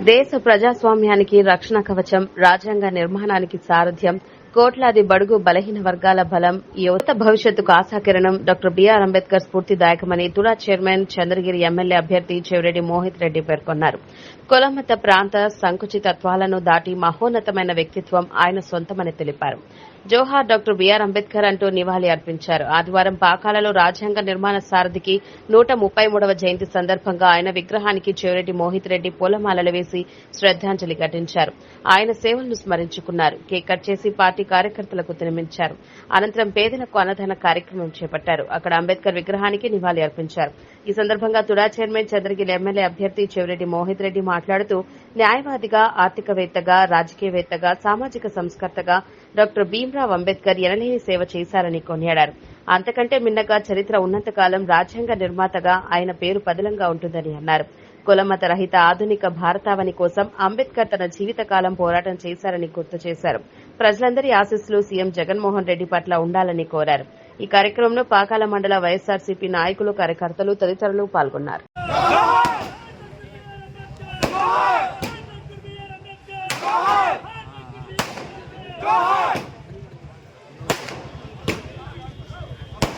దేశ ప్రజాస్వామ్యానికి రక్షణ కవచం, రాజ్యాంగ నిర్మాణానికి సారథ్యం, కోట్లాది బడుగు బలహీన వర్గాల బలం, యువత భవిష్యత్తుకు ఆశాకిరణం డాక్టర్ బీఆర్ అంబేద్కర్ స్ఫూర్తిదాయకమని తుడా చైర్మన్ చంద్రగిరి ఎమ్మెల్యే అభ్యర్థి చెవిరెడ్డి మోహిత్ రెడ్డి పేర్కొన్నారు. కులమత ప్రాంత సంకుచితత్వాలను దాటి మహోన్నతమైన వ్యక్తిత్వం ఆయన సొంతమని తెలిపారు. జోహార్ డాక్టర్ బీఆర్ అంబేద్కర్ అంటూ నివాళి అర్పించారు. ఆదివారం పాకాలలో రాజ్యాంగ నిర్మాణ సారథికి 133వ జయంతి సందర్భంగా ఆయన విగ్రహానికి చెవిరెడ్డి మోహిత్ రెడ్డి పూలమాలలు వేసి శ్రద్దాంజలి ఘటించారు. ఆయన సేవలను స్మరించుకున్నారు. కేక్ కట్ చేసి పార్టీ కార్యకర్తలకు తినిపించారు. అనంతరం పేదలకు అన్నదాన కార్యక్రమం చేపట్టారు. అక్కడ అంబేద్కర్ విగ్రహానికి నివాళి అర్పించారు. ఈ సందర్భంగా తుడా చైర్మన్ చంద్రగిరి ఎమ్మెల్యే అభ్యర్థి చెవిరెడ్డి మోహిత్ రెడ్డి మాట్లాడుతూ న్యాయవాదిగా, ఆర్థికవేత్తగా, రాజకీయవేత్తగా, సామాజిక సంస్కర్తగా డాక్టర్ భీమ్రావ్ అంబేద్కర్ ఎనలేని సేవ చేశారని కొనియాడారు. అంతకంటే మిన్నగా చరిత్ర ఉన్నంతకాలం రాజ్యాంగ నిర్మాతగా ఆయన పేరు పదిలంగా ఉంటుందని అన్నారు. కులమత రహిత ఆధునిక భారతావని కోసం అంబేద్కర్ తన జీవితకాలం పోరాటం చేశారని గుర్తు చేశారు. ప్రజలందరి ఆశీస్సులు సీఎం జగన్మోహన్ రెడ్డి పట్ల ఉండాలని కోరారు. ఈ కార్యక్రమంలో పాకాల మండల వైఎస్సార్సీపీ నాయకులు, కార్యకర్తలు తదితరులు పాల్గొన్నారు. Go!